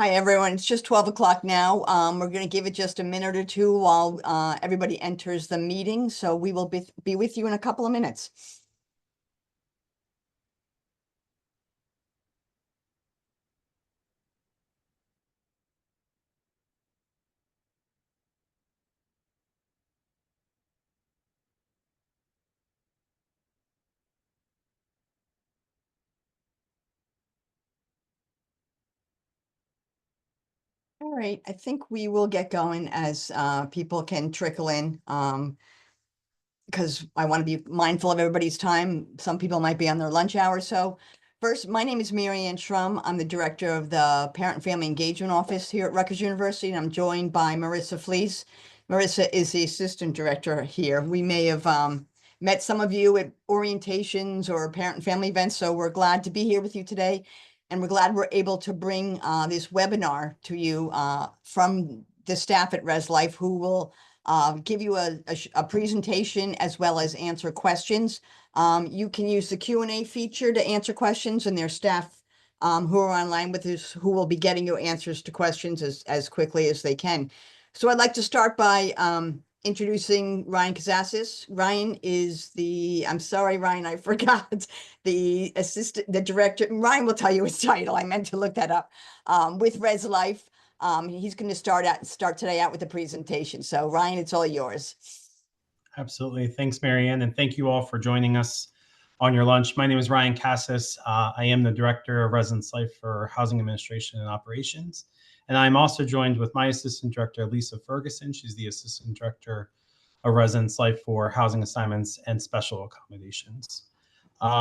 Hi, everyone. It's just 12 o'clock now. We're going to give it just a minute or two while everybody enters the meeting. So we will be with you in a couple of minutes. All right, I think we will get going as people can trickle in. Because I want to be mindful of everybody's time. Some people might be on their lunch hour. So first, my name is Mary Ann Schrum. I'm the director of the Parent and Family Engagement Office here at Rutgers University, and I'm joined by Marissa Fleece. Marissa is the assistant director here. We may have met some of you at orientations or parent and family events, so we're glad to be here with you today. And we're glad we're able to bring this webinar to you from the staff at Res Life, who will give you a presentation as well as answer questions. You can use the Q&A feature to answer questions, and their staff who are online with us who will be getting you answers to questions as quickly as they can. So I'd like to start by introducing Ryan Kazassis. Ryan is I'm sorry, Ryan, I forgot the director. Ryan will tell you his title. I meant to look that up with Res Life. He's going to start today out with the presentation. So Ryan, it's all yours. Absolutely. Thanks, Marianne. And thank you all for joining us on your lunch. My name is Ryan Cassis. I am the Director of Residence Life for Housing Administration and Operations. And I'm also joined with my Assistant Director, Lisa Ferguson. She's the Assistant Director of Residence Life for Housing Assignments and Special Accommodations.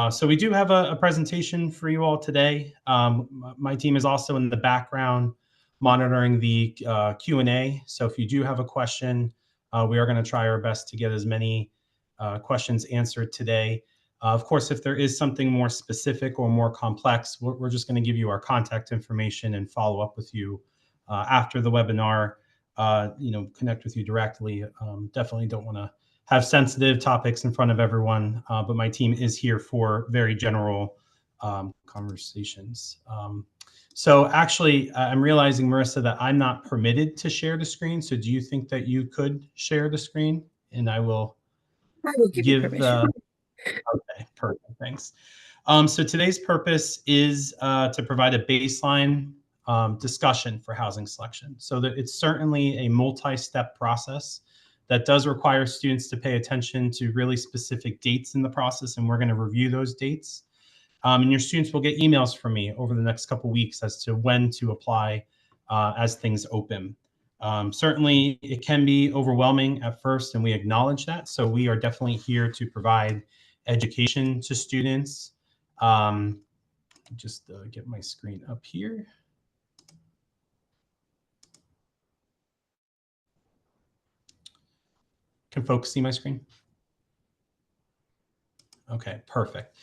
So we do have a presentation for you all today. My team is also in the background monitoring the Q&A. So if you do have a question, we are going to try our best to get as many questions answered today. Of course, if there is something more specific or more complex, we're just going to give you our contact information and follow up with you after the webinar, connect with you directly. Definitely don't want to have sensitive topics in front of everyone, but my team is here for very general conversations. So actually, I'm realizing, Marissa, that I'm not permitted to share the screen. So do you think that you could share the screen? And I will give you permission. Okay, perfect, thanks. So today's purpose is to provide a baseline discussion for housing selection. So that it's certainly a multi-step process that does require students to pay attention to really specific dates in the process, and we're going to review those dates. And your students will get emails from me over the next couple weeks as to when to apply as things open. Certainly, it can be overwhelming at first, and we acknowledge that. So we are definitely here to provide education to students. Just get my screen up here. Can folks see my screen? Okay, perfect.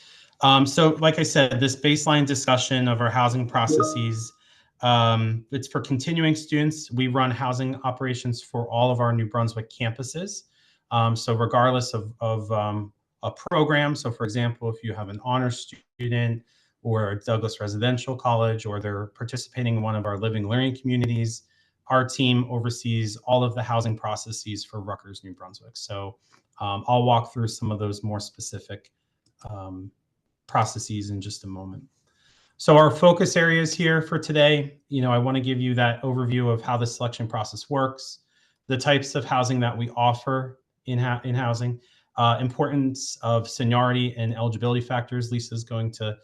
So like I said, this baseline discussion of our housing processes, it's for continuing students. We run housing operations for all of our New Brunswick campuses. So regardless of a program, so for example, if you have an honors student or a Douglas Residential College, or they're participating in one of our living learning communities, our team oversees all of the housing processes for Rutgers, New Brunswick. So I'll walk through some of those more specific processes in just a moment. So our focus areas here for today, I want to give you that overview of how the selection process works, the types of housing that we offer in housing, importance of seniority and eligibility factors. Lisa's going to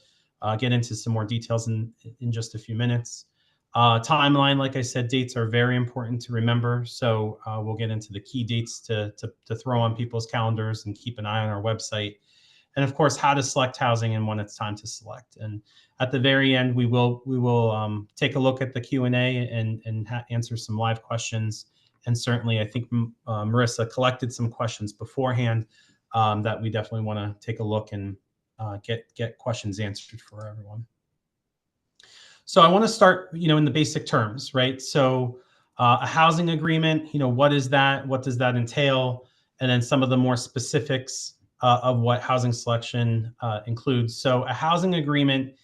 get into some more details in just a few minutes. Timeline, like I said, dates are very important to remember. So we'll get into the key dates to throw on people's calendars and keep an eye on our website. And of course, how to select housing and when it's time to select. And at the very end, we will take a look at the Q&A and answer some live questions. And certainly, I think Marissa collected some questions beforehand that we definitely want to take a look and get questions answered for everyone. So I want to start, in the basic terms, right? So a housing agreement, what is that? What does that entail? And then some of the more specifics of what housing selection includes. So a housing agreement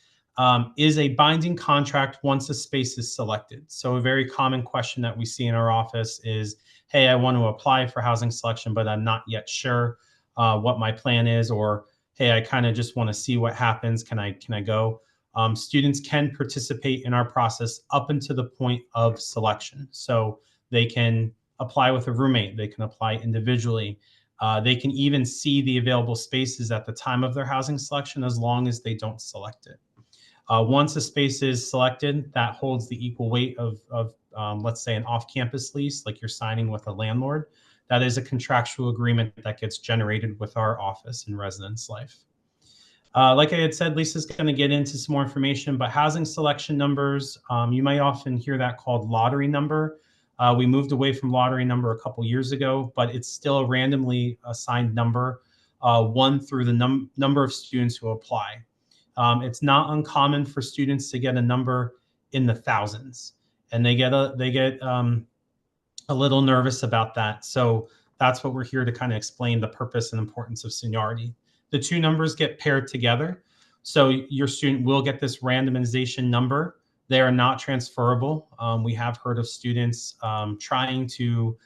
is a binding contract once a space is selected. So a very common question that we see in our office is, hey, I want to apply for housing selection, but I'm not yet sure what my plan is, or hey, I kind of just want to see what happens. Can I go? Students can participate in our process up until the point of selection. So they can apply with a roommate, they can apply individually. They can even see the available spaces at the time of their housing selection as long as they don't select it. Once a space is selected, that holds the equal weight of let's say, an off-campus lease, like you're signing with a landlord. That is a contractual agreement that gets generated with our office in residence life. Like I had said, Lisa's going to get into some more information, but housing selection numbers, you might often hear that called lottery number. We moved away from lottery number a couple years ago, but it's still a randomly assigned number, one through the number of students who apply. It's not uncommon for students to get a number in the thousands, and they get a little nervous about that. So that's what we're here to kind of explain, the purpose and importance of seniority. The two numbers get paired together. So your student will get this randomization number. They are not transferable. We have heard of students trying to,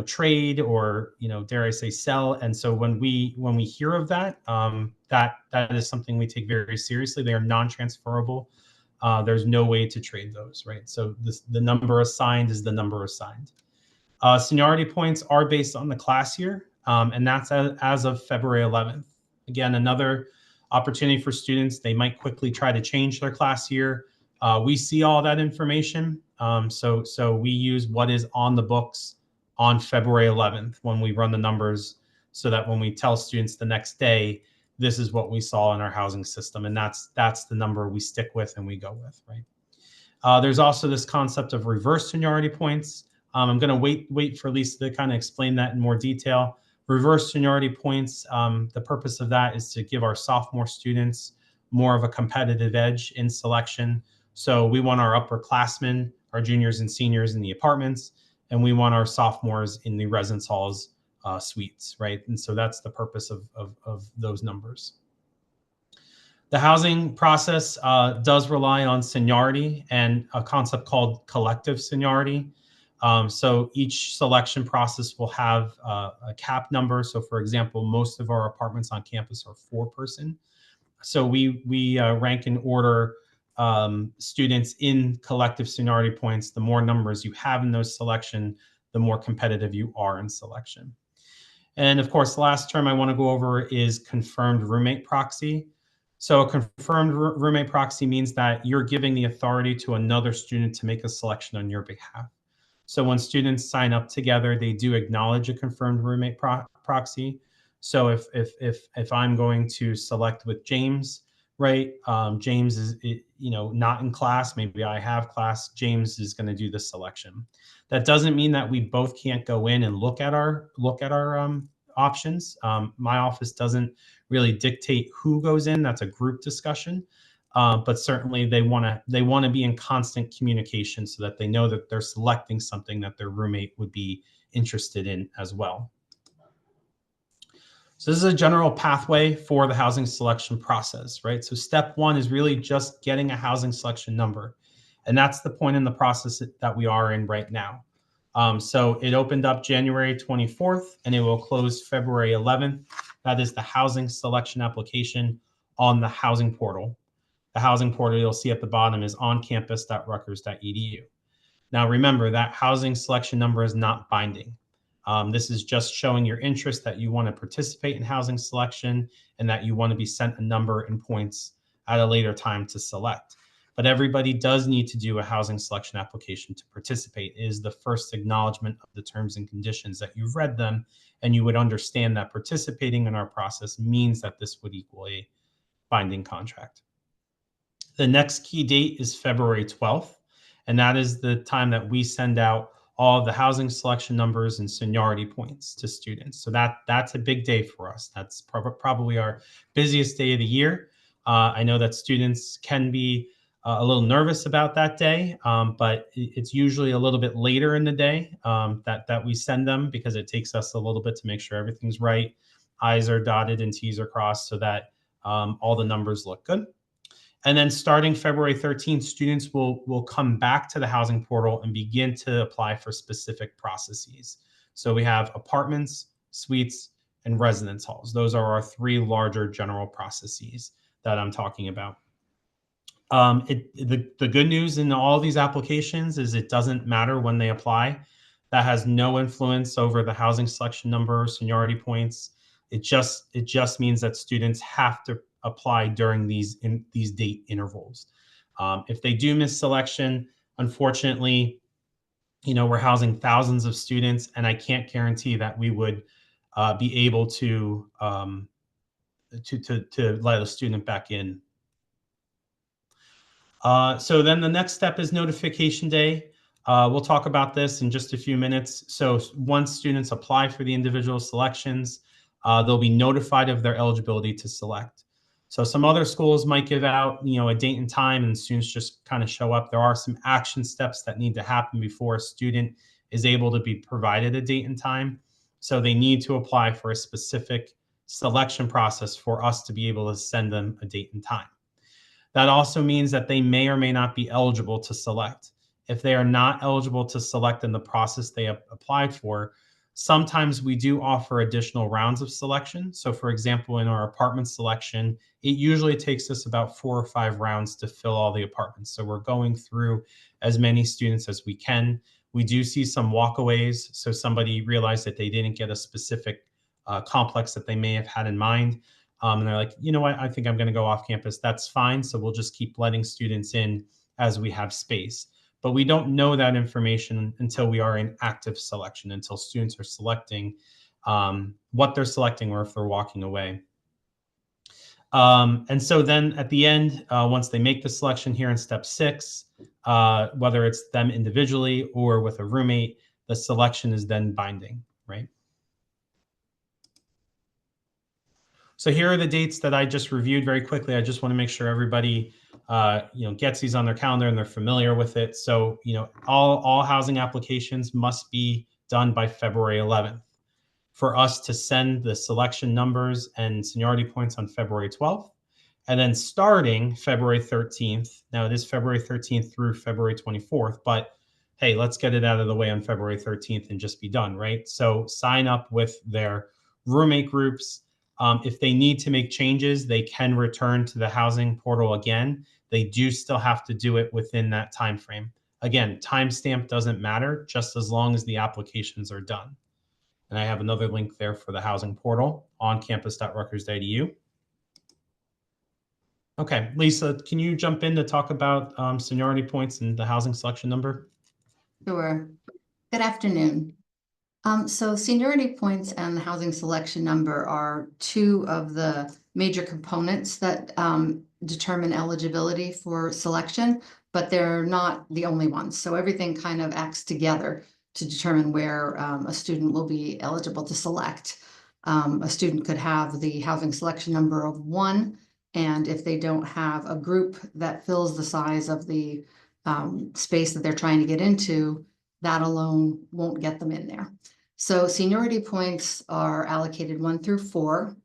trade or, dare I say, sell. And so when we hear of that, that is something we take very seriously. They are non-transferable. There's no way to trade those, right? So the number assigned is the number assigned. Seniority points are based on the class year, and that's as of February 11th. Again, another opportunity for students. They might quickly try to change their class year. We see all that information. So we use what is on the books on February 11th when we run the numbers, so that when we tell students the next day, this is what we saw in our housing system, and that's the number we stick with and we go with, right? There's also this concept of reverse seniority points. I'm going to wait for Lisa to kind of explain that in more detail. Reverse seniority points, the purpose of that is to give our sophomore students more of a competitive edge in selection. So we want our upperclassmen, our juniors and seniors in the apartments, and we want our sophomores in the residence halls suites, right? And so that's the purpose of those numbers. The housing process does rely on seniority and a concept called collective seniority. So each selection process will have a cap number. So for example, most of our apartments on campus are 4-person. So we rank and order students in collective seniority points. The more numbers you have in those selection, the more competitive you are in selection. And of course, the last term I want to go over is confirmed roommate proxy. So a confirmed roommate proxy means that you're giving the authority to another student to make a selection on your behalf. So when students sign up together, they do acknowledge a confirmed roommate proxy. So if I'm going to select with James, right? James is not in class. Maybe I have class. James is going to do the selection. That doesn't mean that we both can't go in and look at our options. My office doesn't really dictate who goes in. That's a group discussion. But certainly they want to be in constant communication so that they know that they're selecting something that their roommate would be interested in as well. So this is a general pathway for the housing selection process, right? So step one is really just getting a housing selection number. And that's the point in the process that we are in right now. So it opened up January 24th and it will close February 11th. That is the housing selection application on the housing portal. The housing portal you'll see at the bottom is oncampus.rutgers.edu. Now remember that housing selection number is not binding. This is just showing your interest that you want to participate in housing selection and that you want to be sent a number and points at a later time to select. But everybody does need to do a housing selection application to participate. It is the first acknowledgement of the terms and conditions that you've read them, and you would understand that participating in our process means that this would equal a binding contract. The next key date is February 12th, and that is the time that we send out all of the housing selection numbers and seniority points to students. So that's a big day for us. That's probably our busiest day of the year. I know that students can be a little nervous about that day, but it's usually a little bit later in the day that we send them, because it takes us a little bit to make sure everything's right. I's are dotted and T's are crossed so that all the numbers look good. And then starting February 13th, students will come back to the housing portal and begin to apply for specific processes. So we have apartments, suites, and residence halls. Those are our three larger general processes that I'm talking about. The good news in all these applications is it doesn't matter when they apply. That has no influence over the housing selection number or seniority points. It just means that students have to apply during these date intervals. If they do miss selection, unfortunately, we're housing thousands of students, and I can't guarantee that we would be able to let a student back in. So then the next step is notification day. We'll talk about this in just a few minutes. So once students apply for the individual selections, they'll be notified of their eligibility to select. So some other schools might give out, a date and time, and students just kind of show up. There are some action steps that need to happen before a student is able to be provided a date and time. So they need to apply for a specific selection process for us to be able to send them a date and time. That also means that they may or may not be eligible to select. If they are not eligible to select in the process they have applied for, sometimes we do offer additional rounds of selection. So for example, in our apartment selection, it usually takes us about 4 or 5 rounds to fill all the apartments. So we're going through as many students as we can. We do see some walkaways. So somebody realized that they didn't get a specific complex that they may have had in mind. And they're like, you know what, I think I'm going to go off campus. That's fine. So we'll just keep letting students in as we have space. But we don't know that information until we are in active selection, until students are selecting what they're selecting or if they're walking away. And so then at the end, once they make the selection here in step 6, whether it's them individually or with a roommate, the selection is then binding, right? So here are the dates that I just reviewed very quickly. I just want to make sure everybody, gets these on their calendar and they're familiar with it. So, all housing applications must be done by February 11th. For us to send the selection numbers and seniority points on February 12th, and then starting February 13th. Now it is February 13th through February 24th, but hey, let's get it out of the way on February 13th and just be done, right? So sign up with their roommate groups. If they need to make changes, they can return to the housing portal again. They do still have to do it within that time frame. Again, timestamp doesn't matter, just as long as the applications are done. And I have another link there for the housing portal on campus.rutgers.edu. Okay, Lisa, can you jump in to talk about seniority points and the housing selection number? Sure. Good afternoon. So seniority points and the housing selection number are two of the major components that determine eligibility for selection, but they're not the only ones. So everything kind of acts together to determine where a student will be eligible to select. A student could have the housing selection number of 1, and if they don't have a group that fills the size of the space that they're trying to get into, that alone won't get them in there. So seniority points are allocated 1 through 4,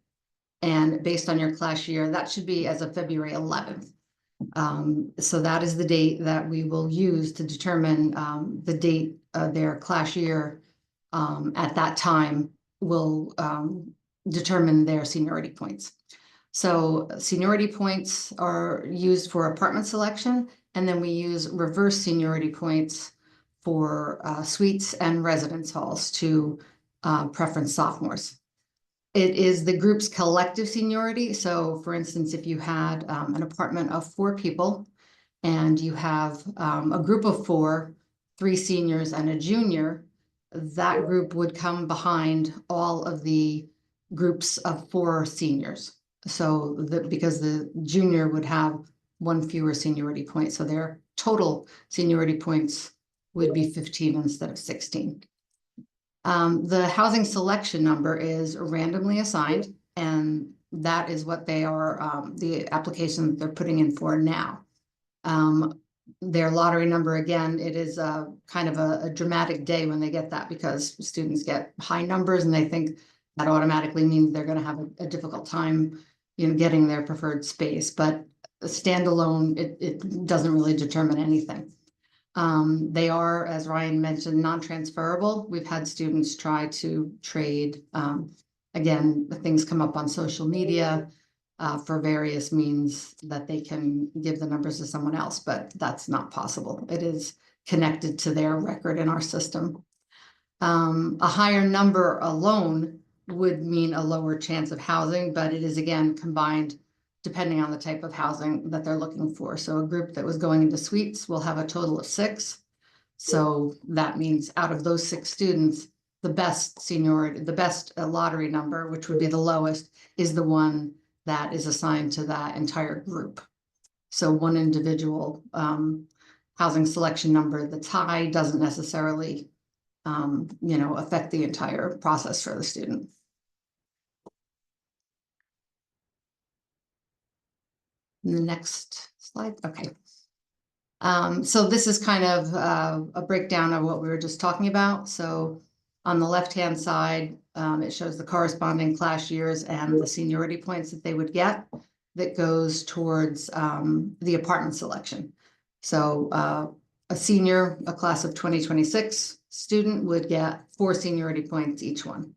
and based on your class year, that should be as of February 11th. So that is the date that we will use to determine the date of their class year. At that time, will determine their seniority points. So seniority points are used for apartment selection, and then we use reverse seniority points for suites and residence halls to preference sophomores. It is the group's collective seniority. So for instance, if you had an apartment of 4 people and you have a group of 4, 3 seniors and a junior, that group would come behind all of the groups of 4 seniors. So because the junior would have 1 fewer seniority point, so their total seniority points would be 15 instead of 16. The housing selection number is randomly assigned, and that is what they are, the application that they're putting in for now. Their lottery number, again, it is kind of a dramatic day when they get that, because students get high numbers and they think that automatically means they're going to have a difficult time, getting their preferred space. But standalone, it doesn't really determine anything. They are, as Ryan mentioned, non-transferable. We've had students try to trade. Again, things come up on social media for various means that they can give the numbers to someone else, but that's not possible. It is connected to their record in our system. A higher number alone would mean a lower chance of housing, but it is again combined depending on the type of housing that they're looking for. So a group that was going into suites will have a total of 6. So that means out of those 6 students, the best seniority, the best lottery number, which would be the lowest, is the one that is assigned to that entire group. So one individual housing selection number that's high doesn't necessarily affect the entire process for the student. The next slide. Okay. So this is kind of a breakdown of what we were just talking about. So on the left-hand side, it shows the corresponding class years and the seniority points that they would get that goes towards the apartment selection. So a senior, a class of 2026 student would get 4 seniority points each one.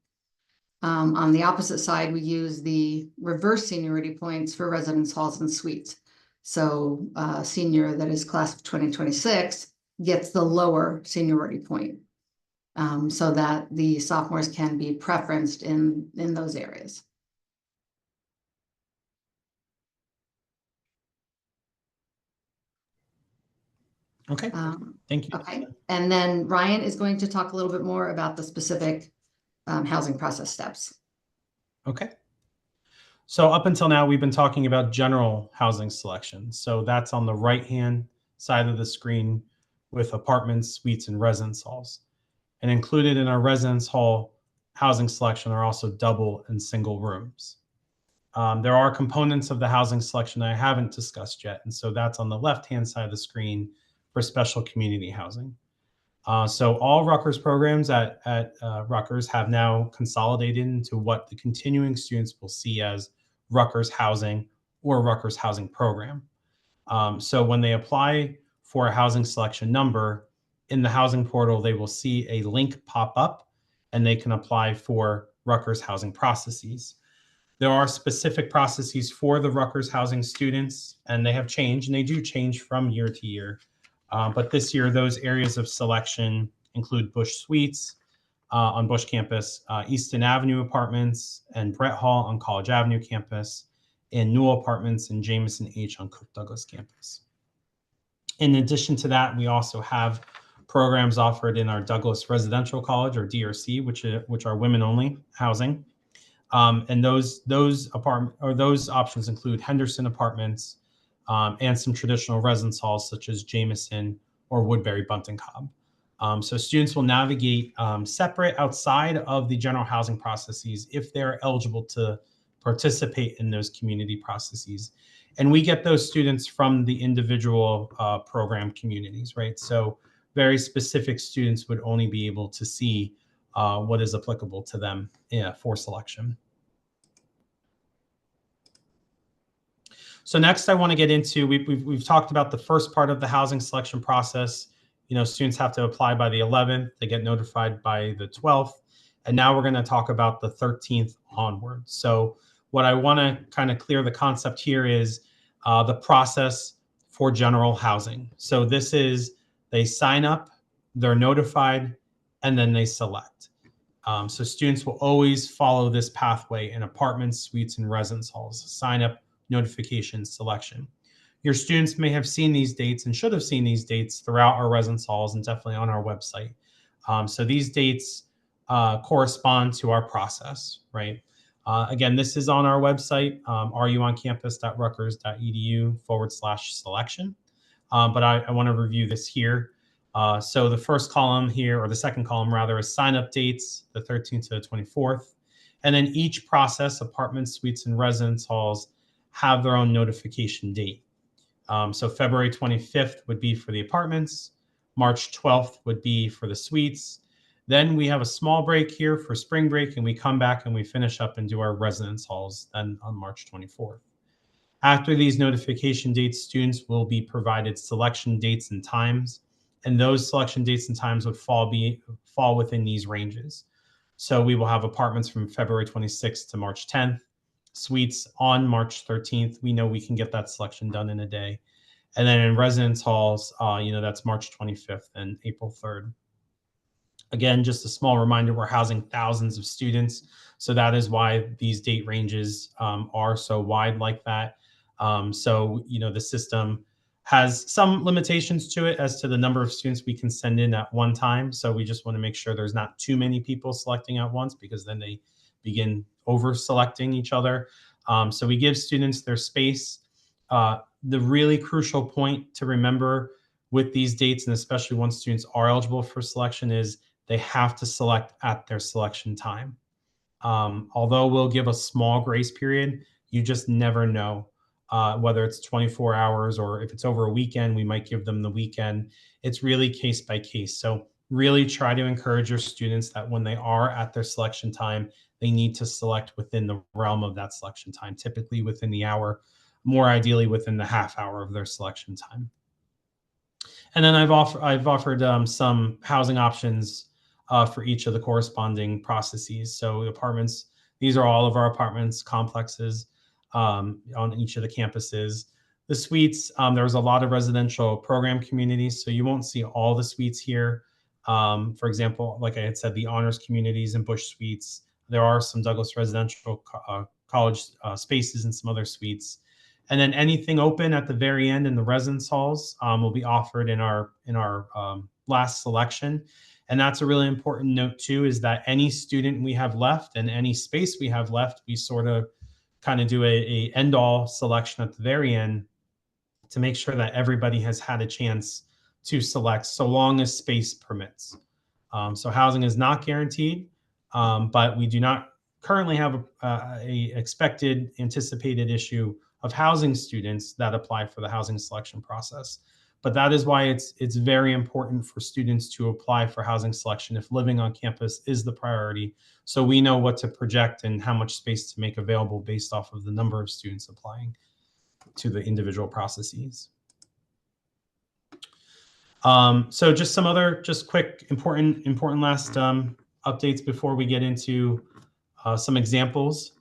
On the opposite side, we use the reverse seniority points for residence halls and suites. So senior that is class of 2026 gets the lower seniority point so that the sophomores can be preferenced in those areas. Okay, thank you. Okay, and then Ryan is going to talk a little bit more about the specific housing process steps. Okay. So up until now, we've been talking about general housing selection. So that's on the right-hand side of the screen with apartments, suites, and residence halls. And included in our residence hall housing selection are also double and single rooms. There are components of the housing selection I haven't discussed yet. And so that's on the left-hand side of the screen for special community housing. So all Rutgers programs at Rutgers have now consolidated into what the continuing students will see as Rutgers Housing or Rutgers Housing Program. So when they apply for a housing selection number in the housing portal, they will see a link pop up and they can apply for Rutgers housing processes. There are specific processes for the Rutgers housing students, and they have changed, and they do change from year to year. But this year, those areas of selection include Bush Suites on Bush campus, Easton Avenue Apartments, and Brett Hall on College Avenue campus, and Newell Apartments and Jameson H on Cook Douglas campus. In addition to that, we also have programs offered in our Douglas Residential College, or DRC, which are women-only housing. And those options include Henderson Apartments and some traditional residence halls such as Jameson or Woodbury Bunting Cobb. So students will navigate separate outside of the general housing processes if they're eligible to participate in those community processes. And we get those students from the individual program communities, right? So very specific students would only be able to see what is applicable to them for selection. So next I want to get into, we've talked about the first part of the housing selection process. You know, students have to apply by the 11th, they get notified by the 12th. And now we're going to talk about the 13th onward. So what I want to kind of clear the concept here is the process for general housing. So this is, they sign up, they're notified, and then they select. So students will always follow this pathway in apartments, suites, and residence halls. Sign up, notification, selection. Your students may have seen these dates and should have seen these dates throughout our residence halls and definitely on our website. So these dates correspond to our process, right? Again, this is on our website, ruoncampus.rutgers.edu/selection. But I want to review this here. So the first column here, or the second column rather, is sign up dates, the 13th to the 24th. And then each process, apartments, suites, and residence halls, have their own notification date. So February 25th would be for the apartments. March 12th would be for the suites. Then we have a small break here for spring break, and we come back and we finish up and do our residence halls then on March 24th. After these notification dates, students will be provided selection dates and times, and those selection dates and times would fall within these ranges. So we will have apartments from February 26th to March 10th, suites on March 13th. We know we can get that selection done in a day. And then in residence halls, that's March 25th and April 3rd. Again, just a small reminder, we're housing thousands of students. So that is why these date ranges are so wide like that. The system has some limitations to it as to the number of students we can send in at one time. So we just want to make sure there's not too many people selecting at once, because then they begin over selecting each other. So we give students their space. The really crucial point to remember with these dates, and especially once students are eligible for selection, is they have to select at their selection time. Although we'll give a small grace period, you just never know whether it's 24 hours or if it's over a weekend, we might give them the weekend. It's really case by case. So really try to encourage your students that when they are at their selection time, they need to select within the realm of that selection time, typically within the hour, more ideally within the half hour of their selection time. And then I've offered some housing options for each of the corresponding processes. So the apartments, these are all of our apartments complexes on each of the campuses. The suites, there's a lot of residential program communities, so you won't see all the suites here. For example, like I had said, the honors communities and Bush suites. There are some Douglas residential college spaces and some other suites. And then anything open at the very end in the residence halls will be offered in our last selection. And that's a really important note too, is that any student we have left and any space we have left, we sort of kind of do a end all selection at the very end to make sure that everybody has had a chance to select, so long as space permits. So housing is not guaranteed, but we do not currently have a expected anticipated issue of housing students that apply for the housing selection process. But that is why it's very important for students to apply for housing selection if living on campus is the priority, so we know what to project and how much space to make available based off of the number of students applying to the individual processes. So just some other quick important last updates before we get into some examples,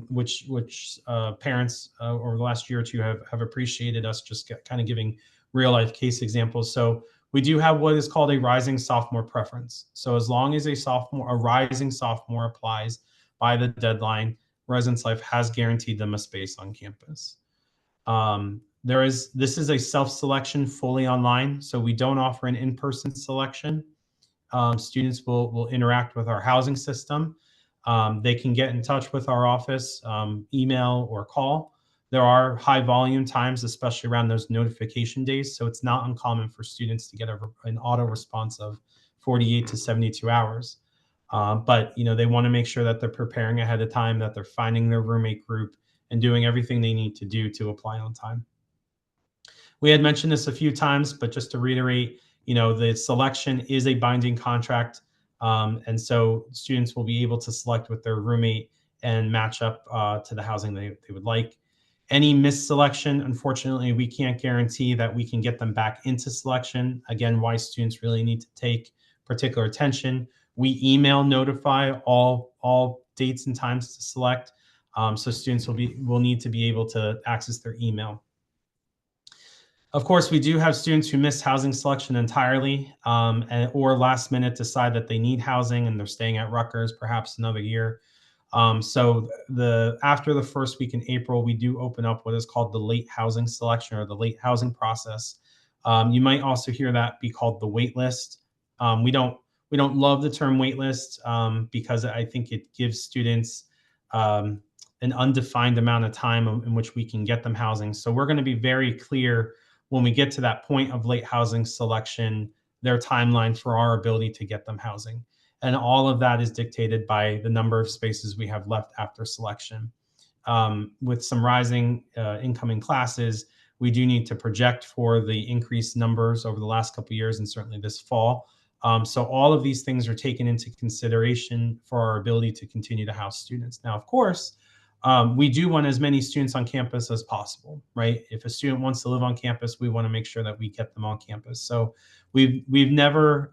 which parents over the last year or two have appreciated us just kind of giving real life case examples. So we do have what is called a rising sophomore preference. So as long as a rising sophomore applies by the deadline, Residence Life has guaranteed them a space on campus. This is a self-selection fully online, so we don't offer an in-person selection. Students will interact with our housing system. They can get in touch with our office, email or call. There are high volume times, especially around those notification days. So it's not uncommon for students to get an auto response of 48 to 72 hours. But they want to make sure that they're preparing ahead of time, that they're finding their roommate group and doing everything they need to do to apply on time. We had mentioned this a few times, but just to reiterate, the selection is a binding contract. And so students will be able to select with their roommate and match up to the housing they would like. Any missed selection, unfortunately, we can't guarantee that we can get them back into selection. Again, why students really need to take particular attention. We email notify all dates and times to select. So students will need to be able to access their email. Of course, we do have students who miss housing selection entirely, or last minute decide that they need housing and they're staying at Rutgers perhaps another year. So after the first week in April, we do open up what is called the late housing selection or the late housing process. You might also hear that be called the wait list. We don't love the term wait list because I think it gives students an undefined amount of time in which we can get them housing. So we're going to be very clear when we get to that point of late housing selection, their timeline for our ability to get them housing. And all of that is dictated by the number of spaces we have left after selection. With some rising incoming classes, we do need to project for the increased numbers over the last couple of years and certainly this fall. So all of these things are taken into consideration for our ability to continue to house students. Now, of course, We do want as many students on campus as possible, right? If a student wants to live on campus, we want to make sure that we get them on campus. So we've never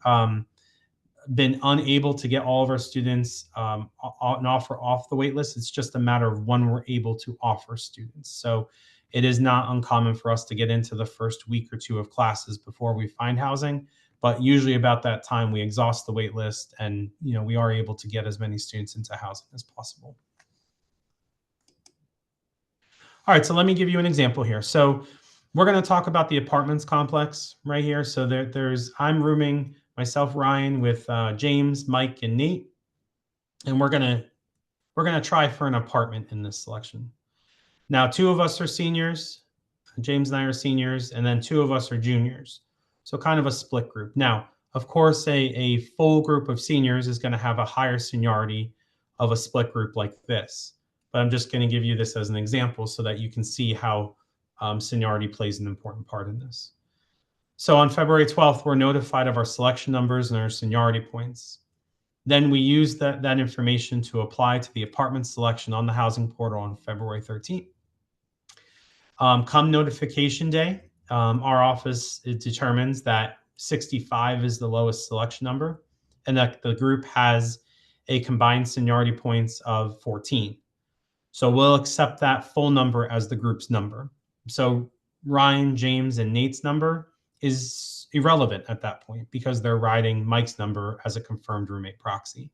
been unable to get all of our students an offer off the wait list. It's just a matter of when we're able to offer students. So it is not uncommon for us to get into the first week or two of classes before we find housing. But usually about that time, we exhaust the wait list, and we are able to get as many students into housing as possible. All right, so let me give you an example here. So we're going to talk about the apartments complex right here. So I'm rooming myself, Ryan, with James, Mike, and Nate, and we're gonna try for an apartment in this selection. Now, 2 of us are seniors, James and I are seniors, and then 2 of us are juniors. So kind of a split group. Now, of course, a full group of seniors is going to have a higher seniority of a split group like this. But I'm just going to give you this as an example so that you can see how seniority plays an important part in this. So on February 12th, we're notified of our selection numbers and our seniority points. Then we use that information to apply to the apartment selection on the housing portal on February 13th. Come notification day, our office determines that 65 is the lowest selection number and that the group has a combined seniority points of 14. So we'll accept that full number as the group's number. So Ryan, James, and Nate's number is irrelevant at that point because they're riding Mike's number as a confirmed roommate proxy.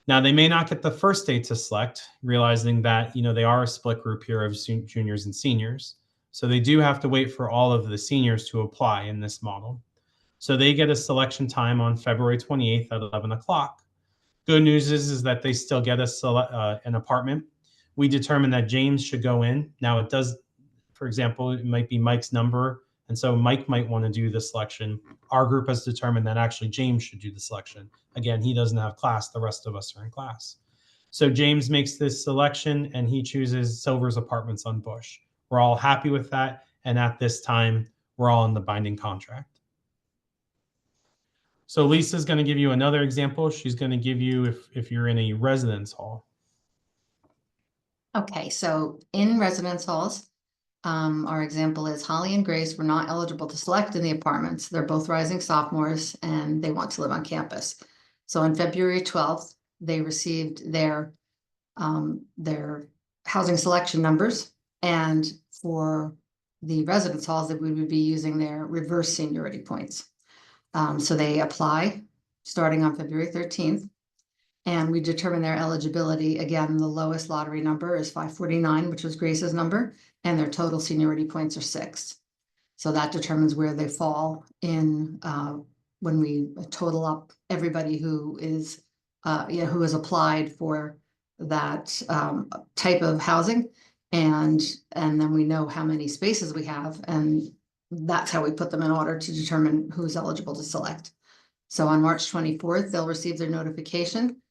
Now, they may not get the first day to select, realizing that they are a split group here of juniors and seniors. So they do have to wait for all of the seniors to apply in this model. So they get a selection time on February 28th at 11 o'clock. Good news is that they still get an apartment. We determine that James should go in. Now it does, for example, it might be Mike's number. And so Mike might want to do the selection. Our group has determined that actually James should do the selection. Again, he doesn't have class. The rest of us are in class. So James makes this selection and he chooses Silver's Apartments on Bush. We're all happy with that. And at this time, we're all in the binding contract. So Lisa's going to give you another example. She's going to give you if you're in a residence hall. Okay, so in residence halls, our example is Holly and Grace were not eligible to select in the apartments. They're both rising sophomores and they want to live on campus. So on February 12th, they received their housing selection numbers. And for the residence halls, that we would be using their reverse seniority points. So they apply starting on February 13th. And we determine their eligibility. Again, the lowest lottery number is 549, which was Grace's number, and their total seniority points are 6. So that determines where they fall in when we total up everybody who is who has applied for that type of housing, and then we know how many spaces we have, and that's how we put them in order to determine who's eligible to select. So on March 24th, they'll receive their notification,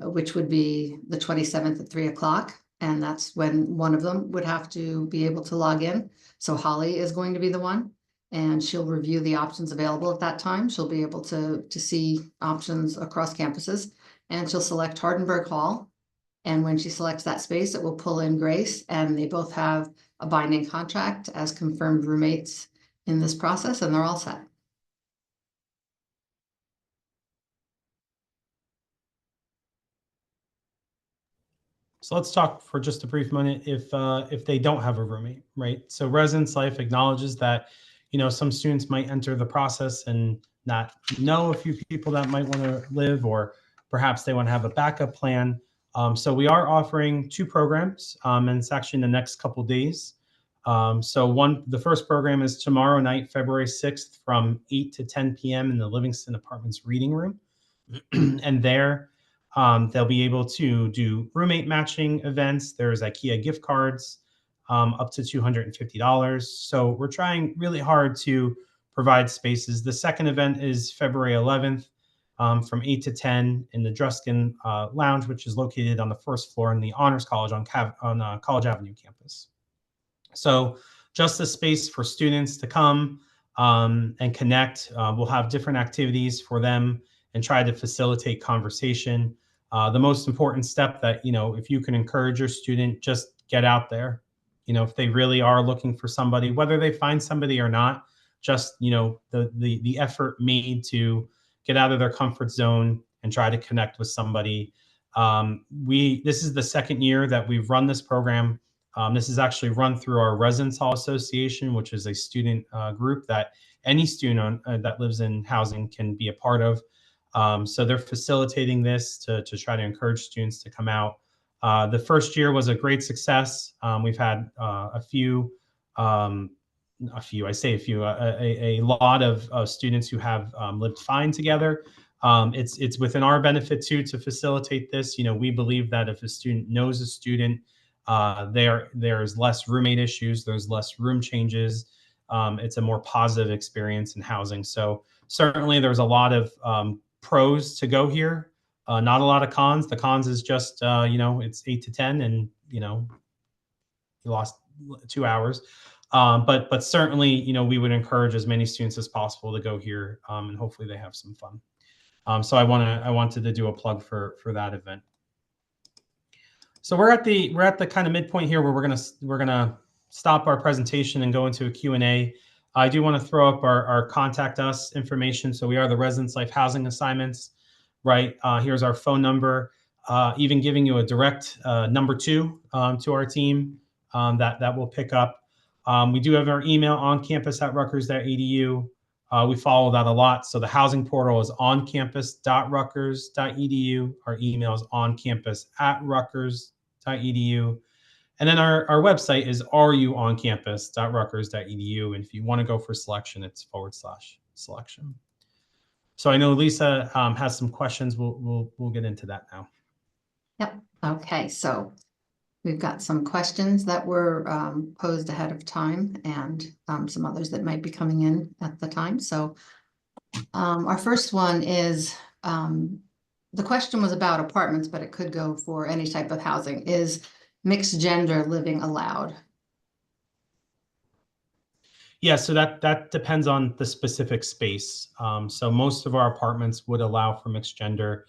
which would be the 27th at 3 o'clock. And that's when one of them would have to be able to log in. So Holly is going to be the one, and she'll review the options available at that time. She'll be able to see options across campuses, and she'll select Hardenberg Hall. And when she selects that space, it will pull in Grace, and they both have a binding contract as confirmed roommates in this process, and they're all set. So let's talk for just a brief minute if they don't have a roommate, right? So Residence Life acknowledges that, some students might enter the process and not know a few people that might want to live, or perhaps they want to have a backup plan. So we are offering 2 programs, and it's actually in the next couple days. The first program is tomorrow night, February 6th, from 8 to 10 p.m. in the Livingston Apartments reading room. And there, they'll be able to do roommate matching events. There's IKEA gift cards up to $250. So we're trying really hard to provide spaces. The second event is February 11th from 8 to 10 in the Druskin Lounge, which is located on the first floor in the Honors College on College Avenue campus. So just a space for students to come and connect. We'll have different activities for them and try to facilitate conversation. The most important step that, if you can encourage your student, just get out there. If they really are looking for somebody, whether they find somebody or not, just, the effort made to get out of their comfort zone and try to connect with somebody. This is the second year that we've run this program. This is actually run through our Residence Hall Association, which is a student group that any student that lives in housing can be a part of. So they're facilitating this to try to encourage students to come out. The first year was a great success. We've had a lot of students who have lived fine together. It's within our benefit too to facilitate this. We believe that if a student knows a student, there's less roommate issues, there's less room changes. It's a more positive experience in housing. So certainly there's a lot of pros to go here. Not a lot of cons. The cons is just, it's 8 to 10 and, you lost 2 hours. But certainly, we would encourage as many students as possible to go here, and hopefully they have some fun. So I wanted to do a plug for that event. So we're at the kind of midpoint here where we're gonna stop our presentation and go into a Q&A. I do want to throw up our contact us information. So we are the Residence Life Housing Assignments, right? Here's our phone number, even giving you a direct number 2 to our team that will pick up. We do have our email oncampus@rutgers.edu. We follow that a lot. So the housing portal is oncampus.rutgers.edu. Our email is oncampus@rutgers.edu. And then our website is ruoncampus.rutgers.edu. And if you want to go for selection, it's /selection. So I know Lisa has some questions. We'll get into that now. Yep. Okay. So we've got some questions that were posed ahead of time and some others that might be coming in at the time. So our first one is, the question was about apartments, but it could go for any type of housing. Is mixed gender living allowed? Yeah, so that depends on the specific space. So most of our apartments would allow for mixed gender.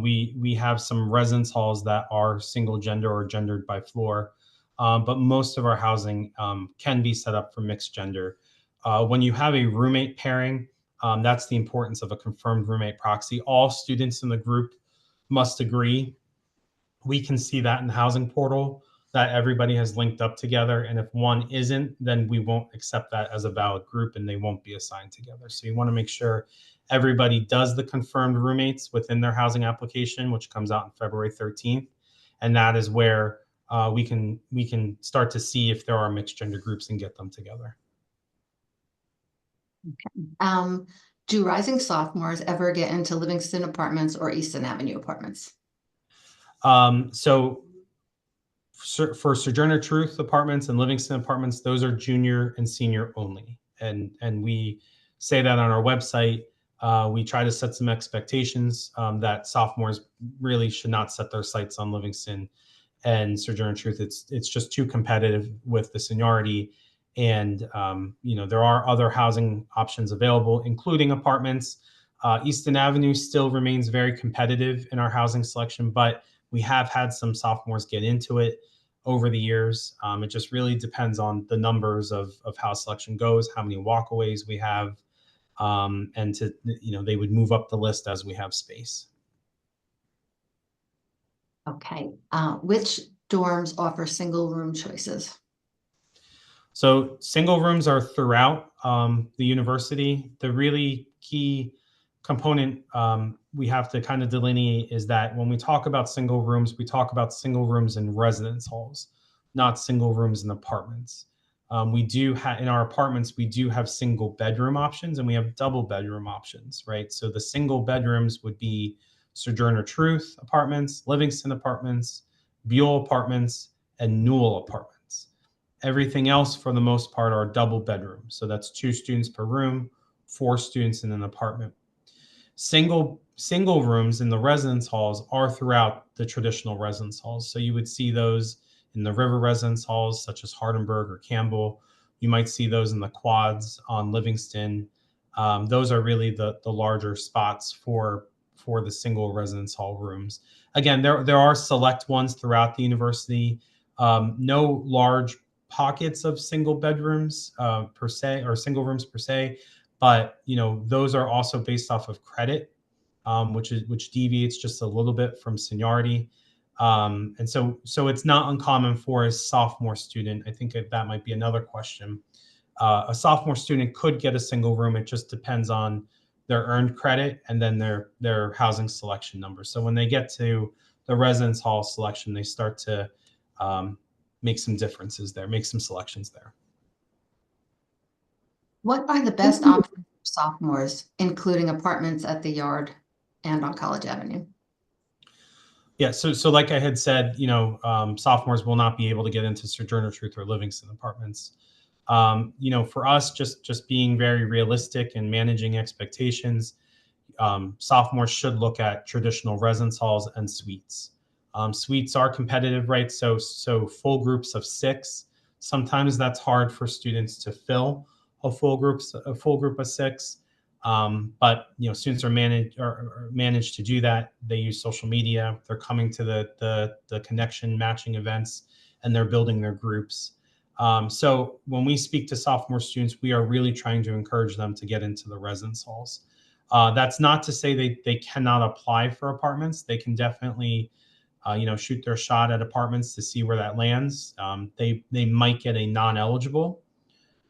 We have some residence halls that are single gender or gendered by floor, but most of our housing can be set up for mixed gender. When you have a roommate pairing, that's the importance of a confirmed roommate proxy. All students in the group must agree. We can see that in the housing portal that everybody has linked up together. And if one isn't, then we won't accept that as a valid group and they won't be assigned together. So you want to make sure everybody does the confirmed roommates within their housing application, which comes out on February 13th. And that is where we can start to see if there are mixed gender groups and get them together. Okay. Do rising sophomores ever get into Livingston Apartments or Easton Avenue Apartments? So for Sojourner Truth Apartments and Livingston Apartments, those are junior and senior only. And we say that on our website. We try to set some expectations that sophomores really should not set their sights on Livingston and Sojourner Truth. It's just too competitive with the seniority. And, there are other housing options available, including apartments. Easton Avenue still remains very competitive in our housing selection, but we have had some sophomores get into it over the years. It just really depends on the numbers of how selection goes, how many walkaways we have, and they would move up the list as we have space. Okay. Which dorms offer single room choices? So single rooms are throughout the university. The really key component we have to kind of delineate is that when we talk about single rooms, we talk about single rooms in residence halls, not single rooms in apartments. We do have in our apartments, we do have single bedroom options and we have double bedroom options, right? So the single bedrooms would be Sojourner Truth Apartments, Livingston Apartments, Buell Apartments, and Newell Apartments. Everything else, for the most part, are double bedrooms. So that's 2 students per room, 4 students in an apartment. Single rooms in the residence halls are throughout the traditional residence halls. So you would see those in the river residence halls, such as Hardenberg or Campbell. You might see those in the quads on Livingston. Those are really the larger spots for the single residence hall rooms. Again, there are select ones throughout the university. No large pockets of single bedrooms per se, or single rooms per se, but those are also based off of credit, which deviates just a little bit from seniority. And so it's not uncommon for a sophomore student. I think that might be another question. A sophomore student could get a single room. It just depends on their earned credit and then their housing selection number. So when they get to the residence hall selection, they start to make some differences there, make some selections there. What are the best options for sophomores, including apartments at the Yard and on College Avenue? Yeah, so like I had said, sophomores will not be able to get into Sojourner Truth or Livingston apartments. For us, just being very realistic and managing expectations, sophomores should look at traditional residence halls and suites. Suites are competitive, right? So full groups of 6. Sometimes that's hard for students to fill a full group of 6. But students are managed to do that. They use social media. They're coming to the connection matching events, and they're building their groups. So when we speak to sophomore students, we are really trying to encourage them to get into the residence halls. That's not to say they cannot apply for apartments. They can definitely, shoot their shot at apartments to see where that lands. They might get a non-eligible.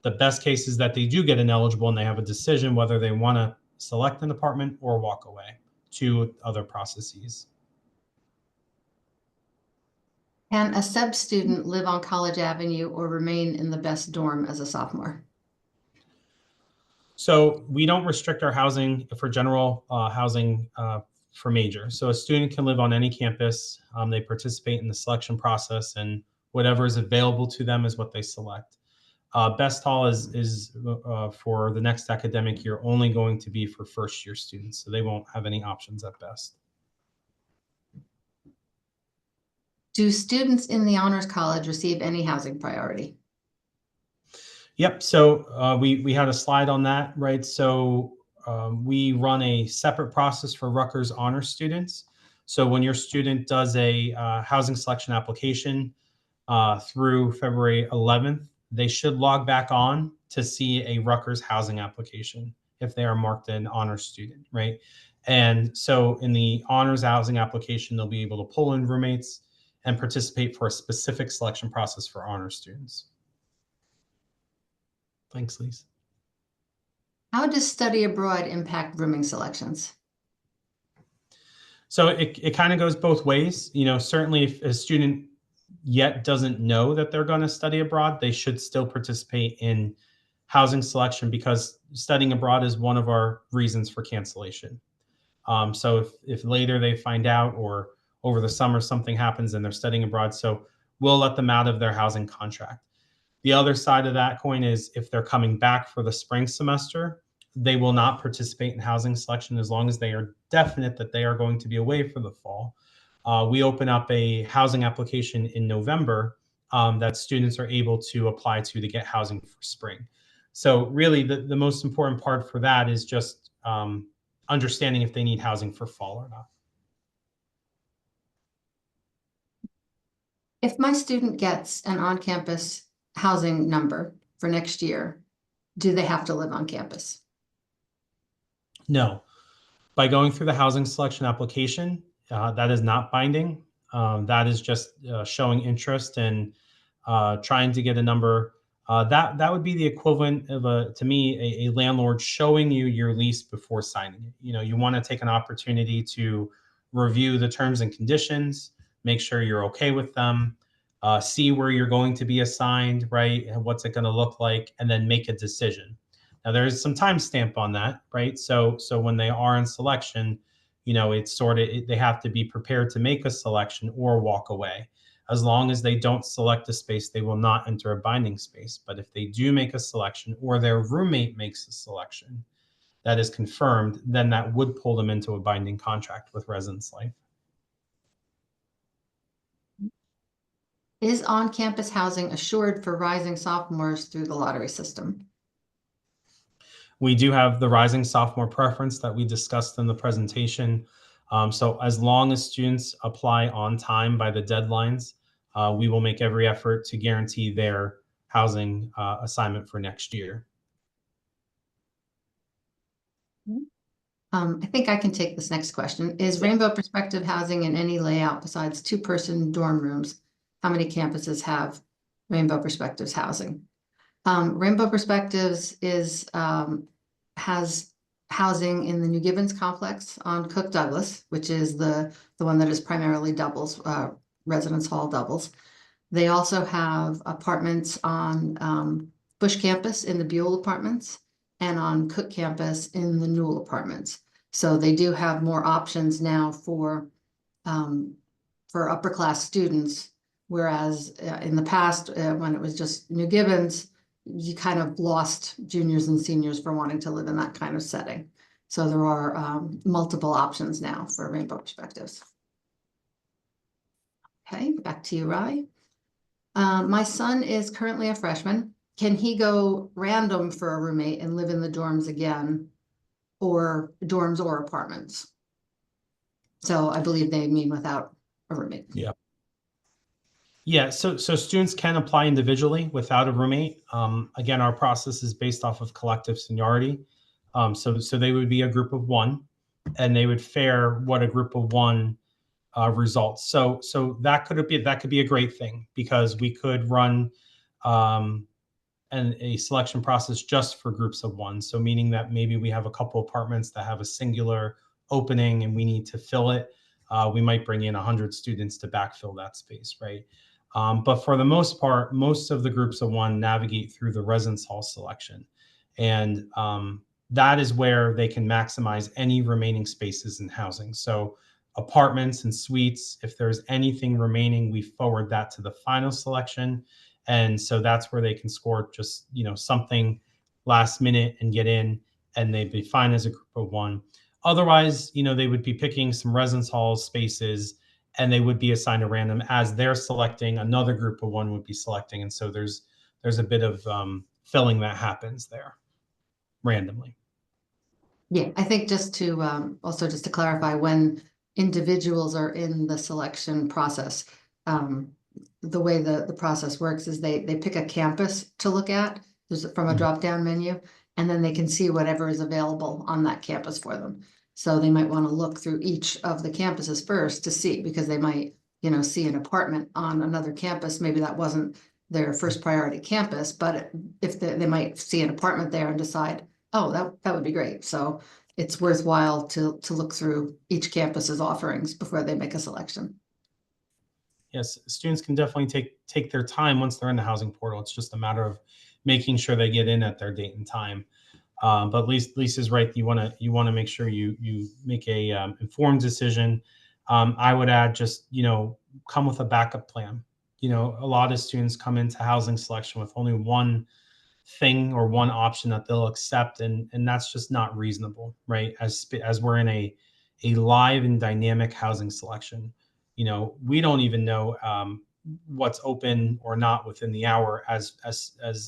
The best case is that they do get an eligible and they have a decision whether they want to select an apartment or walk away to other processes. Can a sub-student live on College Avenue or remain in the best dorm as a sophomore? So we don't restrict our housing for general housing for major. So a student can live on any campus. They participate in the selection process, and whatever is available to them is what they select. Best Hall is for the next academic year only going to be for first-year students, so they won't have any options at Best. Do students in the Honors College receive any housing priority? Yep. So we had a slide on that, right? So we run a separate process for Rutgers honors students. So when your student does a housing selection application through February 11th, they should log back on to see a Rutgers housing application if they are marked an honors student, right? And so in the honors housing application, they'll be able to pull in roommates and participate for a specific selection process for honors students. Thanks, Lise. How does study abroad impact rooming selections? So it kind of goes both ways. Certainly if a student yet doesn't know that they're going to study abroad, they should still participate in housing selection because studying abroad is one of our reasons for cancellation. So if later they find out or over the summer something happens and they're studying abroad, so we'll let them out of their housing contract. The other side of that coin is if they're coming back for the spring semester, they will not participate in housing selection as long as they are definite that they are going to be away for the fall. We open up a housing application in November that students are able to apply to get housing for spring. So really the most important part for that is just understanding if they need housing for fall or not. If my student gets an on-campus housing number for next year, do they have to live on campus? No. By going through the housing selection application, that is not binding. That is just showing interest and trying to get a number. That would be the equivalent of to me, a landlord showing you your lease before signing it. You want to take an opportunity to review the terms and conditions, make sure you're okay with them, see where you're going to be assigned, right? And what's it going to look like, and then make a decision. Now there's some timestamp on that, right? So when they are in selection, it's they have to be prepared to make a selection or walk away. As long as they don't select a space, they will not enter a binding space. But if they do make a selection or their roommate makes a selection that is confirmed, then that would pull them into a binding contract with Residence Life. Is on-campus housing assured for rising sophomores through the lottery system? We do have the rising sophomore preference that we discussed in the presentation. So as long as students apply on time by the deadlines, we will make every effort to guarantee their housing assignment for next year. I think I can take this next question. Is Rainbow Perspective housing in any layout besides two-person dorm rooms? How many campuses have Rainbow Perspectives housing? Rainbow Perspectives has housing in the New Gibbons complex on Cook Douglas, which is the one that is primarily doubles, residence hall doubles. They also have apartments on Bush campus in the Buell apartments and on Cook campus in the Newell apartments. So they do have more options now for upper class students, whereas in the past, when it was just New Gibbons, you kind of lost juniors and seniors for wanting to live in that kind of setting. So there are multiple options now for Rainbow Perspectives. Okay, back to you, Rye. My son is currently a freshman. Can he go random for a roommate and live in the dorms again, or dorms or apartments? So I believe they mean without a roommate. Yeah. Yeah, so students can apply individually without a roommate. Again, our process is based off of collective seniority. So they would be a group of one, and they would fare what a group of one results. So that could be a great thing, because we could run a selection process just for groups of one. So meaning that maybe we have a couple apartments that have a singular opening and we need to fill it. We might bring in 100 students to backfill that space, right? But for the most part, most of the groups of one navigate through the residence hall selection. And that is where they can maximize any remaining spaces in housing. So apartments and suites, if there's anything remaining, we forward that to the final selection. And so that's where they can score just, something last minute and get in, and they'd be fine as a group of one. Otherwise, they would be picking some residence hall spaces, and they would be assigned at random as they're selecting. Another group of one would be selecting. And so there's a bit of filling that happens there randomly. Yeah, I think just to also just to clarify, when individuals are in the selection process, the way the process works is they pick a campus to look at. There's from a drop-down menu, and then they can see whatever is available on that campus for them. So they might want to look through each of the campuses first to see, because they might, see an apartment on another campus. Maybe that wasn't their first priority campus, but if they might see an apartment there and decide, oh, that would be great. So it's worthwhile to look through each campus's offerings before they make a selection. Yes, students can definitely take their time once they're in the housing portal. It's just a matter of making sure they get in at their date and time. But Lisa's right. You want to make sure you make a informed decision. I would add, just come with a backup plan. A lot of students come into housing selection with only one thing or one option that they'll accept, and that's just not reasonable, right? As we're in a live and dynamic housing selection, we don't even know what's open or not within the hour, as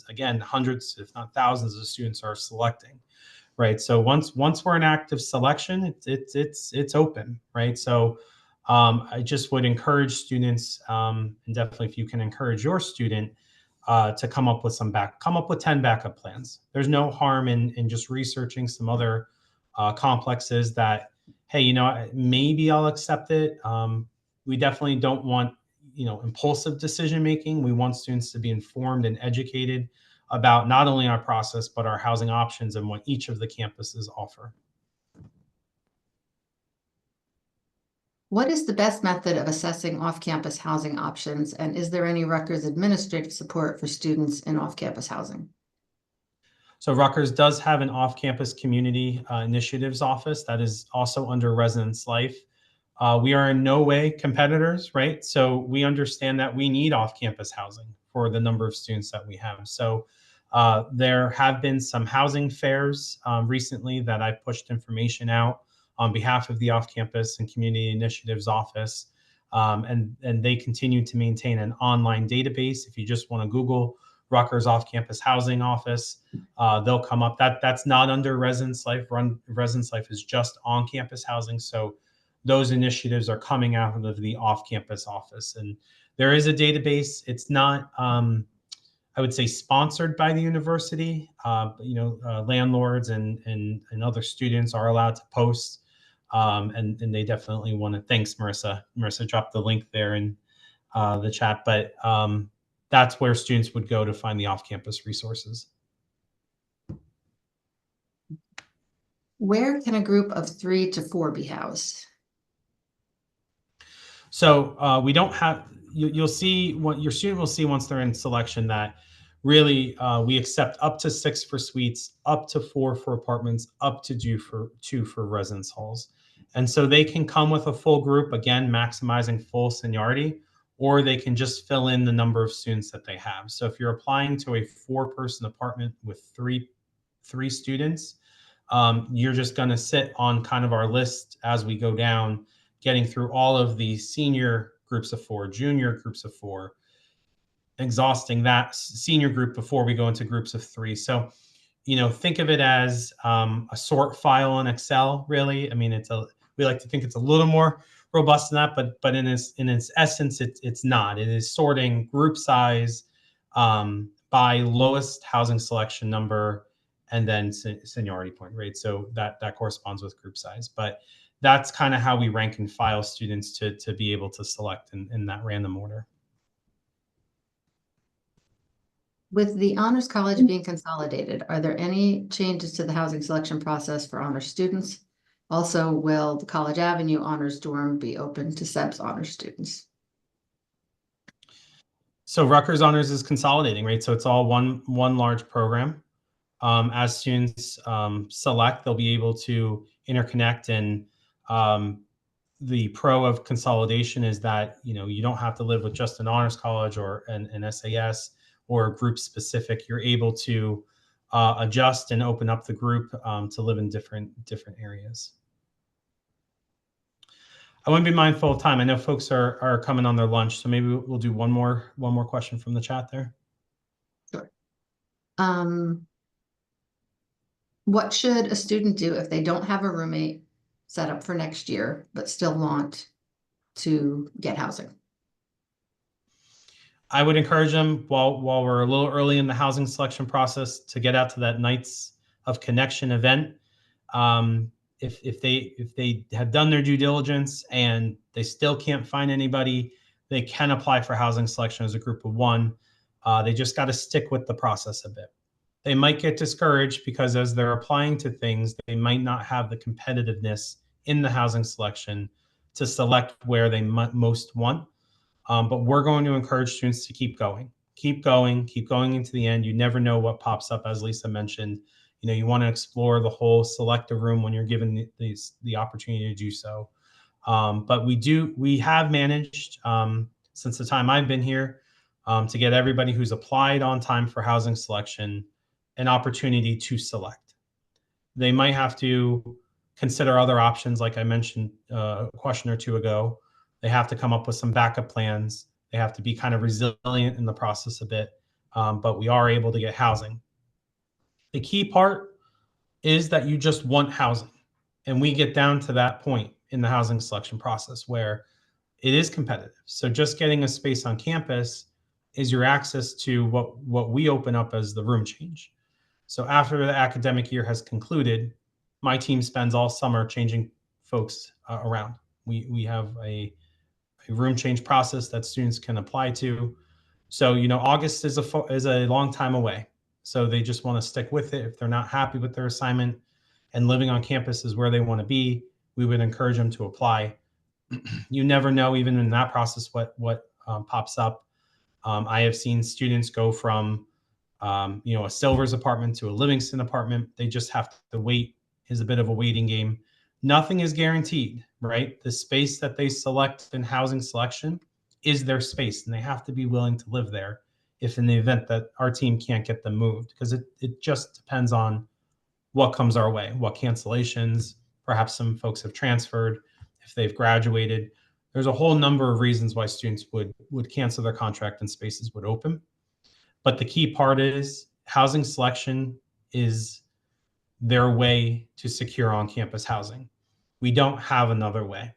again, hundreds if not thousands of students are selecting, right? So once we're in active selection, it's open, right? So I just would encourage students, and definitely if you can encourage your student to come up with 10 backup plans. There's no harm in just researching some other complexes that, hey, maybe I'll accept it. We definitely don't want, impulsive decision making. We want students to be informed and educated about not only our process, but our housing options and what each of the campuses offer. What is the best method of assessing off-campus housing options, and is there any Rutgers administrative support for students in off-campus housing? So Rutgers does have an off-campus community initiatives office that is also under Residence Life. We are in no way competitors, right? So we understand that we need off-campus housing for the number of students that we have. So there have been some housing fairs recently that I've pushed information out on behalf of the off-campus and community initiatives office. And they continue to maintain an online database. If you just want to Google Rutgers off-campus housing office, they'll come up. That's not under Residence Life. Residence Life is just on-campus housing. So those initiatives are coming out of the off-campus office. And there is a database. It's not, I would say, sponsored by the university. Landlords and other students are allowed to post, and they definitely want to. Thanks, Marissa. Marissa dropped the link there in the chat, but that's where students would go to find the off-campus resources. Where can a group of 3 to 4 be housed? So we don't have, you'll see what your student will see once they're in selection, that really we accept up to 6 for suites, up to 4 for apartments, up to 2 for residence halls. And so they can come with a full group, again, maximizing full seniority, or they can just fill in the number of students that they have. So if you're applying to a 4-person apartment with three students, you're just going to sit on kind of our list as we go down, getting through all of the senior groups of 4, junior groups of 4, exhausting that senior group before we go into groups of 3. So, think of it as a sort file in Excel, really. I mean, we like to think it's a little more robust than that, but in its essence, it's not. It is sorting group size by lowest housing selection number and then seniority point, right? So that corresponds with group size. But that's kind of how we rank and file students to be able to select in that random order. With the Honors College being consolidated, are there any changes to the housing selection process for honors students? Also, will the College Avenue Honors Dorm be open to SEBS honors students? So Rutgers Honors is consolidating, right? So it's all one large program. As students select, they'll be able to interconnect, and the pro of consolidation is that you don't have to live with just an honors college or an SAS or group specific. You're able to adjust and open up the group to live in different areas. I want to be mindful of time. I know folks are coming on their lunch, so maybe we'll do one more question from the chat there. Sure. What should a student do if they don't have a roommate set up for next year, but still want to get housing? I would encourage them, while we're a little early in the housing selection process, to get out to that Nights of Connection event. If they have done their due diligence and they still can't find anybody, they can apply for housing selection as a group of 1. They just got to stick with the process a bit. They might get discouraged because as they're applying to things, they might not have the competitiveness in the housing selection to select where they most want. But we're going to encourage students to keep going into the end. You never know what pops up, as Lisa mentioned. You want to explore the whole selective room when you're given the opportunity to do so. But we have managed since the time I've been here to get everybody who's applied on time for housing selection an opportunity to select. They might have to consider other options, like I mentioned a question or two ago. They have to come up with some backup plans. They have to be kind of resilient in the process a bit, but we are able to get housing. The key part is that you just want housing. And we get down to that point in the housing selection process where it is competitive. So just getting a space on campus is your access to what we open up as the room change. So after the academic year has concluded, my team spends all summer changing folks around. We have a room change process that students can apply to. So, August is a long time away. So they just want to stick with it. If they're not happy with their assignment and living on campus is where they want to be, we would encourage them to apply. You never know, even in that process, what pops up. I have seen students go from a Silvers apartment to a Livingston apartment. They just have to wait. Is a bit of a waiting game. Nothing is guaranteed, right? The space that they select in housing selection is their space, and they have to be willing to live there if in the event that our team can't get them moved, because it just depends on what comes our way, what cancellations, perhaps some folks have transferred, if they've graduated. There's a whole number of reasons why students would cancel their contract and spaces would open. But the key part is housing selection is their way to secure on-campus housing. We don't have another way.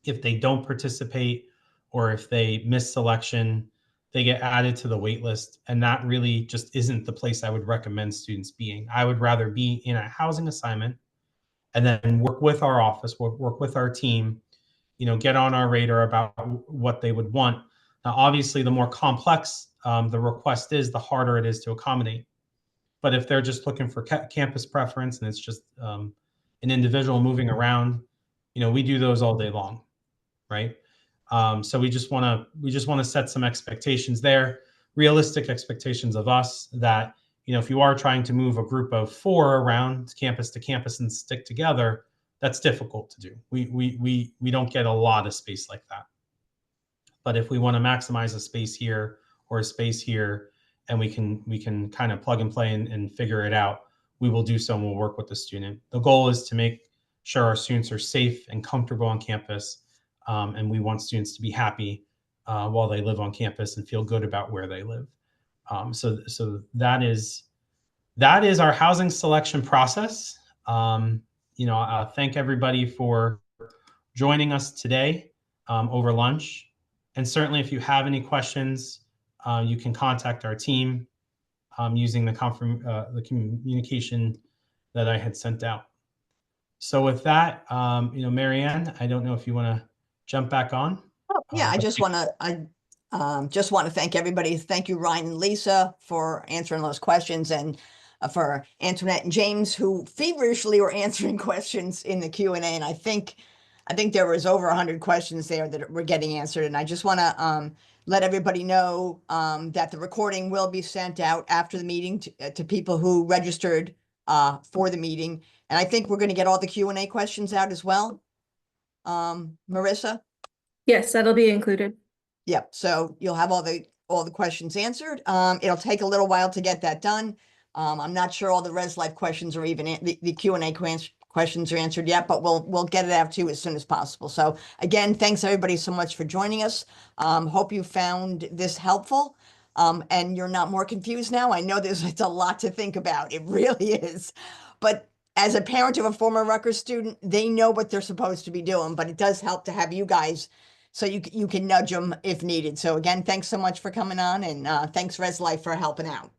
If they don't participate or if they miss selection, they get added to the wait list. And that really just isn't the place I would recommend students being. I would rather be in a housing assignment and then work with our office, work with our team, get on our radar about what they would want. Now, obviously, the more complex the request is, the harder it is to accommodate. But if they're just looking for campus preference and it's just an individual moving around, we do those all day long, right? So we just want to set some expectations there, realistic expectations of us that if you are trying to move a group of 4 around campus to campus and stick together, that's difficult to do. We don't get a lot of space like that. But if we want to maximize a space here or a space here, and we can kind of plug and play and figure it out, we will do so and we'll work with the student. The goal is to make sure our students are safe and comfortable on campus. And we want students to be happy while they live on campus and feel good about where they live. So that is our housing selection process. Thank everybody for joining us today over lunch. And certainly if you have any questions, you can contact our team using the communication that I had sent out. So with that, Marianne, I don't know if you want to jump back on. Yeah, I just want to thank everybody. Thank you, Ryan and Lisa, for answering those questions, and for Antoinette and James, who feverishly were answering questions in the Q&A. And I think there was over 100 questions there that were getting answered. And I just want to let everybody know that the recording will be sent out after the meeting to people who registered for the meeting. And I think we're going to get all the Q&A questions out as well. Marissa? Yes, that'll be included. Yep. So you'll have all the questions answered. It'll take a little while to get that done. I'm not sure all the Res Life questions are even the Q&A questions are answered yet, but we'll get it out to you as soon as possible. So again, thanks everybody so much for joining us. Hope you found this helpful. And you're not more confused now. I know it's a lot to think about. It really is. But as a parent of a former Rutgers student, they know what they're supposed to be doing, but it does help to have you guys so you can nudge them if needed. So again, thanks so much for coming on, and thanks Res Life for helping out.